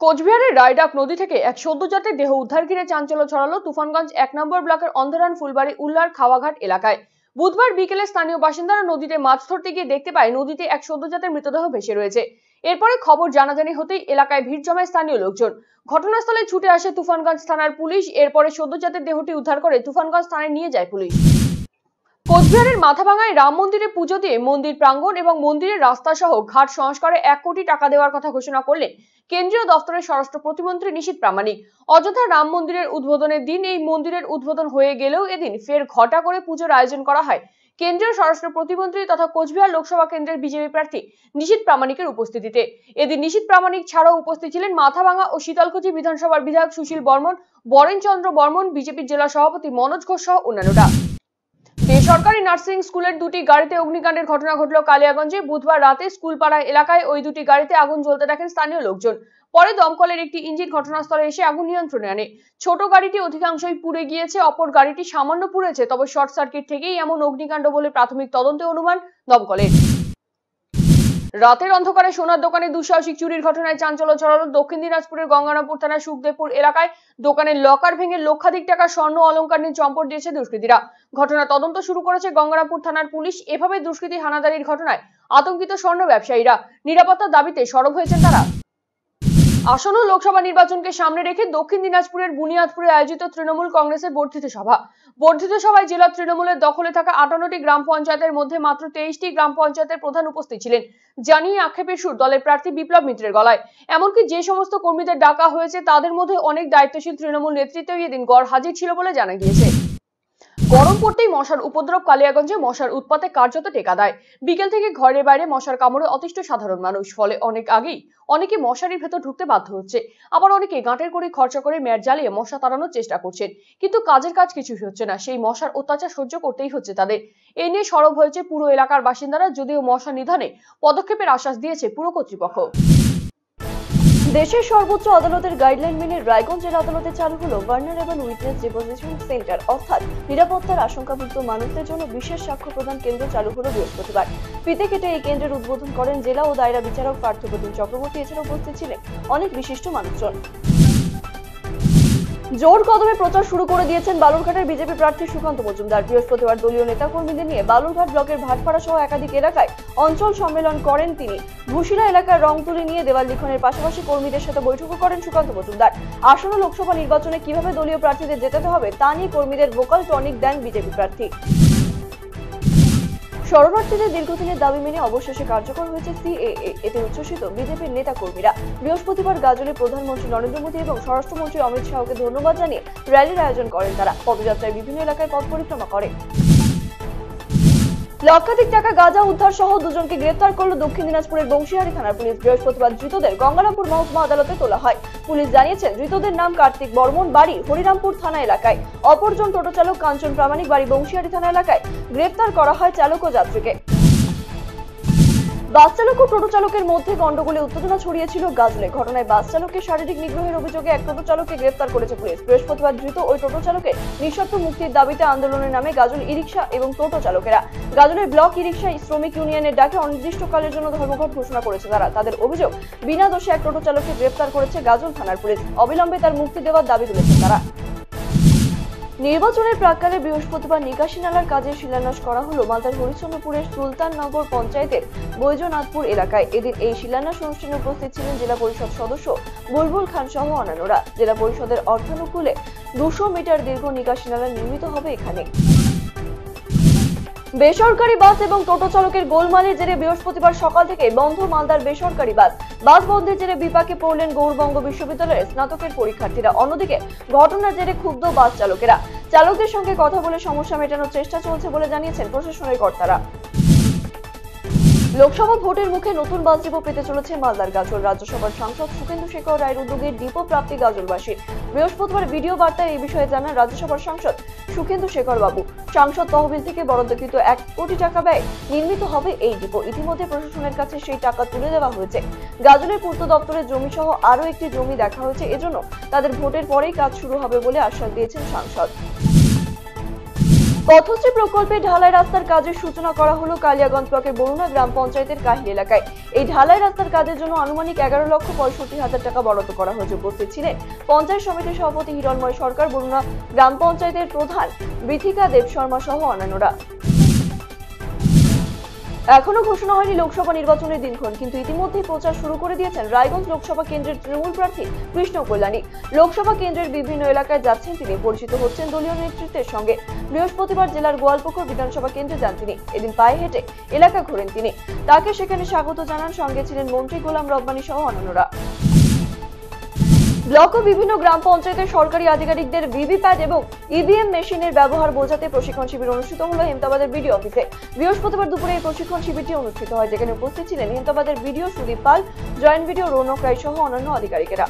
কোচবিহারের রায়ডাক নদী থেকে এক সদ্যজাতের দেহ উদ্ধার ঘিরে চাঞ্চল্য ছড়ালো তুফানগঞ্জ ১ নম্বর ব্লকের অন্ধরান ফুলবাড়ি উল্লার খাওয়াঘাট এলাকায়। বুধবার বিকেলে স্থানীয় বাসিন্দারা নদীতে মাছ ধরতে গিয়ে দেখতে পায় নদীতে এক সদ্যজাতের মৃতদেহ ভেসে রয়েছে। এরপরে খবর জানাজানি হতেই এলাকায় ভিড় জমায় স্থানীয় লোকজন। ঘটনাস্থলে ছুটে আসে তুফানগঞ্জ থানার পুলিশ। এরপরে সদ্যজাতের দেহটি উদ্ধার করে তুফানগঞ্জ থানায় নিয়ে যায় পুলিশ। কোচবিহারের মাথাভাঙায় রাম মন্দিরে পুজো দিয়ে মন্দির প্রাঙ্গণ এবং মন্দিরের রাস্তা সহ ঘাট সংস্কারে ১ কোটি টাকা দেওয়ার কথা ঘোষণা করলেন কেন্দ্রীয় দপ্তরের স্বরাষ্ট্র প্রতিমন্ত্রী নিশীথ প্রামাণিক। অযোধ্যা রাম মন্দিরের উদ্বোধনের দিন এই মন্দিরের উদ্বোধন হয়ে গেলেও এদিন ফের ঘটা করে পুজোর আয়োজন করা হয় কেন্দ্রীয় স্বরাষ্ট্র প্রতিমন্ত্রী তথা কোচবিহার লোকসভা কেন্দ্রের বিজেপি প্রার্থী নিশীথ প্রামাণিকের উপস্থিতিতে। এদিন নিশীথ প্রামাণিক ছাড়াও উপস্থিত ছিলেন মাথাভাঙা ও শীতলকুচি বিধানসভার বিধায়ক সুশীল বর্মন, বরেন চন্দ্র বর্মন, বিজেপির জেলা সভাপতি মনোজ ঘোষ সহ অন্যান্যরা। বেসরকারি নার্সিং স্কুলের দুটি গাড়িতে অগ্নিকাণ্ডের ঘটনা ঘটল কালিয়াগঞ্জে। বুধবার রাতে স্কুলপাড়া এলাকায় ওই দুটি গাড়িতে আগুন জ্বলতে দেখেন স্থানীয় লোকজন। পরে দমকলের একটি ইঞ্জিন ঘটনাস্থলে এসে আগুন নিয়ন্ত্রণে আনে। ছোট গাড়িটি অধিকাংশই পুড়ে গিয়েছে, অপর গাড়িটি সামান্য পুড়েছে। তবে শর্ট সার্কিট থেকেই এমন অগ্নিকাণ্ড বলে প্রাথমিক তদন্তে অনুমান দমকলের। রাতের অন্ধকারে সোনার দোকানে দুঃসাহসিক চুরির ঘটনায় চাঞ্চল্য ছড়ালো দক্ষিণ দিনাজপুরের গঙ্গারামপুর থানার সুখদেবপুর এলাকায়। দোকানের লকার ভেঙে লক্ষাধিক টাকা স্বর্ণ অলংকার নিয়ে চম্পট দিয়েছে দুষ্কৃতীরা। ঘটনা তদন্ত শুরু করেছে গঙ্গারামপুর থানার পুলিশ। এভাবে দুষ্কৃতী হানাদারির ঘটনায় আতঙ্কিত স্বর্ণ ব্যবসায়ীরা। নিরাপত্তার দাবিতে সরব হয়েছেন তারা। আসন্ন লোকসভা নির্বাচনকে সামনে রেখে দক্ষিণ দিনাজপুরের বুনিয়াদপুরে আয়োজিত তৃণমূল কংগ্রেসের বর্ধিত সভা। বর্ধিত সভায় জেলা তৃণমূলের দখলে থাকা ৫৮টি গ্রাম পঞ্চায়েতের মধ্যে মাত্র ২৩টি গ্রাম পঞ্চায়েতের প্রধান উপস্থিত ছিলেন, জানিয়ে আক্ষেপের সুর দলের প্রার্থী বিপ্লব মিত্রের গলায়। এমনকি যে সমস্ত কর্মীদের ডাকা হয়েছে তাদের মধ্যে অনেক দায়িত্বশীল তৃণমূল নেতৃত্ব এদিন গড় হাজির ছিল বলে জানা গিয়েছে। গরম পড়তেই মশার উপদ্রব কালিয়াগঞ্জে মশার উৎপাতে কার্যত টেকা দেয়। বিকেল থেকে ঘরে বাইরে মশার কামড়ে অতিষ্ঠ সাধারণ মানুষ। ফলে অনেকে মশারির ভেতর ঢুকতে বাধ্য হচ্ছে। আবার অনেকে গাঁটের করে খরচা করে ম্যাট জ্বালিয়ে মশা তাড়ানোর চেষ্টা করছেন, কিন্তু কাজের কাজ কিছুই হচ্ছে না। সেই মশার অত্যাচার সহ্য করতেই হচ্ছে তাদের। এ নিয়ে সরব হয়েছে পুরো এলাকার বাসিন্দারা, যদিও মশা নিধনে পদক্ষেপের আশ্বাস দিয়েছে পুর কর্তৃপক্ষ। দেশের সর্বোচ্চ আদালতের গাইডলাইন মেনে রায়গঞ্জ জেলা আদালতে চালু হলো ভালনারেবল উইটনেস ডিপোজিশন সেন্টার, অর্থাৎ নিরাপত্তার আশঙ্কাভুক্ত মানুষদের জন্য বিশেষ সাক্ষ্য প্রদান কেন্দ্র চালু হলো বৃহস্পতিবার। ফিতে কেটে এই কেন্দ্রের উদ্বোধন করেন জেলা ও দায়রা বিচারক পার্থপ্রতিম চক্রবর্তী। এছাড়া উপস্থিত ছিলেন অনেক বিশিষ্ট মানুষজন। জোর কদমে প্রচার শুরু করে দিয়েছেন বালুরঘাটের বিজেপি প্রার্থী সুকান্ত মজুমদার। বৃহস্পতিবার দলীয় নেতাকর্মীদের নিয়ে বালুরঘাট ব্লকের ভাটপাড়া সহ একাধিক এলাকায় অঞ্চল সম্মেলন করেন তিনি। ঘুষিরা এলাকার রং তুলি নিয়ে দেওয়াল লিখনের পাশাপাশি কর্মীদের সাথে বৈঠকও করেন সুকান্ত মজুমদার। আসন্ন লোকসভা নির্বাচনে কিভাবে দলীয় প্রার্থীদের জেতাতে হবে তা নিয়ে কর্মীদের ভোকাল টনিক দেন বিজেপি প্রার্থী। শরণার্থীদের দীর্ঘদিনের দাবি মেনে অবশেষে কার্যকর হয়েছে সিএএ। এতে উচ্ছ্বসিত বিজেপির নেতা কর্মীরা। বৃহস্পতিবার গাজলে প্রধানমন্ত্রী নরেন্দ্র মোদী এবং স্বরাষ্ট্রমন্ত্রী অমিত শাহকে ধন্যবাদ জানিয়ে র্যালির আয়োজন করেন তারা। পদযাত্রায় বিভিন্ন এলাকায় পথ পরিক্রমা করে। লক্ষাধিক টাকা গাঁজা উদ্ধার সহ দুজনকে গ্রেফতার করল দক্ষিণ দিনাজপুরের বংশীহারি থানার পুলিশ। বৃহস্পতিবার ধৃতদের গঙ্গারামপুর মহকুমা আদালতে তোলা হয়। পুলিশ জানিয়েছে ধৃতদের নাম কার্তিক বর্মন, বাড়ি হরিরামপুর থানা এলাকায়। অপরজন টোটো চালক কাঞ্চন প্রামাণিক, বাড়ি বংশীহারি থানা এলাকায়। গ্রেফতার করা হয় চালক ও যাত্রীকে। বাস চালক ও টোটো চালকের মধ্যে গন্ডগোলে উত্তেজনা ছড়িয়েছিল গাজলে। ঘটনায় বাস চালককে শারীরিক নিগ্রহের অভিযোগে এক টোটো চালককে গ্রেফতার করেছে পুলিশ। বৃহস্পতিবার ধৃত ওই টোটো চালকের নিঃশর্ত মুক্তির দাবিতে আন্দোলনের নামে গাজল ই-রিকশা এবং টোটো চালকেরা। গাজলের ব্লক ই-রিকশা শ্রমিক ইউনিয়নের ডাকে অনির্দিষ্টকালের জন্য ধর্মঘট ঘোষণা করেছে তারা। তাদের অভিযোগ, বিনা দোষে এক টোটো চালককে গ্রেফতার করেছে গাজল থানার পুলিশ। অবিলম্বে তার মুক্তি দেওয়ার দাবি তুলেছেন তারা। নির্বাচনের প্রাক্কালে বৃহস্পতিবার নিকাশি নালার কাজে শিলান্যাস করা হলো মালদার হরিশ্চন্দ্রপুরের সুলতাননগর পঞ্চায়েতের বৈজনাথপুর এলাকায়। এদিন এই শিলান্যাস অনুষ্ঠানে উপস্থিত ছিলেন জেলা পরিষদ সদস্য বুলবুল খান সহ অন্যান্যরা। জেলা পরিষদের অর্থানুকূলে ২০০ মিটার দীর্ঘ নিকাশি নালা নির্মিত হবে এখানে। বেসরকারি বাস এবং টোটো চালকের গোলমালের জেরে বৃহস্পতিবার সকাল থেকে বন্ধ মালদার বেসরকারি বাস। বাস বন্ধের জেরে বিপাকে পড়লেন গৌড়বঙ্গ বিশ্ববিদ্যালয়ের স্নাতকের পরীক্ষার্থীরা। অন্যদিকে ঘটনার জেরে ক্ষুব্ধ বাস চালকেরা। চালকদের সঙ্গে কথা বলে সমস্যা মেটানোর চেষ্টা চলছে বলে জানিয়েছেন প্রশাসনের কর্তারা। লোকসভা ভোটের মুখে নতুন বাস ডিপো পেতে চলেছে মালদার গাজল। রাজ্যসভার সাংসদ সুখেন্দু শেখর রায়ের উদ্যোগে ডিপো প্রাপ্তি গাজলবাসীর। বৃহস্পতিবার ভিডিও বার্তায় এই বিষয়ে জানান রাজ্যসভার সাংসদ সুখেন্দু শেখর বাবু। সাংসদ তহবিল থেকে বরাদ্দকৃত ১ কোটি টাকা ব্যয় নির্মিত হবে এই ডিপো। ইতিমধ্যে প্রশাসনের কাছে সেই টাকা তুলে দেওয়া হয়েছে। গাজলের পূর্ত দপ্তরের জমি সহ আরও একটি জমি দেখা হয়েছে। এজন্য তাদের ভোটের পরেই কাজ শুরু হবে বলে আশ্বাস দিয়েছেন সাংসদ। পথশ্রী প্রকল্পে ঢালাই রাস্তার কাজের সূচনা করা হলো কালিয়াগঞ্জ ব্লকের বরুণা গ্রাম পঞ্চায়েতের কাহিল এলাকায়। এই ঢালাই রাস্তার কাজের জন্য আনুমানিক 11,65,000 টাকা বরাদ্দ করা হয়েছে। উপস্থিত ছিলেন পঞ্চায়েত সমিতির সভাপতি হিরণময় সরকার, বরুণা গ্রাম পঞ্চায়েতের প্রধান বিথিকা দেব শর্মা সহ অন্যান্যরা। এখনো ঘোষণা হয়নি লোকসভা নির্বাচনের দিনক্ষণ, কিন্তু ইতিমধ্যেই প্রচার শুরু করে দিয়েছেন রায়গঞ্জ লোকসভা কেন্দ্রের তৃণমূল প্রার্থী কৃষ্ণ কল্যাণী। লোকসভা কেন্দ্রের বিভিন্ন এলাকায় যাচ্ছেন তিনি, পরিচিত হচ্ছেন দলীয় নেতৃত্বের সঙ্গে। বৃহস্পতিবার জেলার গোয়ালপুকুর বিধানসভা কেন্দ্রে যান তিনি। এদিন পায়ে হেঁটে এলাকা ঘোরেন তিনি। তাকে সেখানে স্বাগত জানান সঙ্গে ছিলেন মন্ত্রী গোলাম রব্বানী সহ অন্যান্যরা। ব্লক ও বিভিন্ন গ্রাম পঞ্চায়েতের সরকারি আধিকারিকদের ভিভিপ্যাট এবং ইভিএম মেশিনের ব্যবহার বোঝাতে প্রশিক্ষণ শিবির অনুষ্ঠিত হলো হেমতাবাদের বিডিও অফিসে। বৃহস্পতিবার দুপুরে এই প্রশিক্ষণ শিবিরটি অনুষ্ঠিত হয়, যেখানে উপস্থিত ছিলেন হেমতাবাদের বিডিও সুদীপ পাল, জয়েন্ট বিডিও রৌনক রায় সহ অন্যান্য আধিকারিকেরা।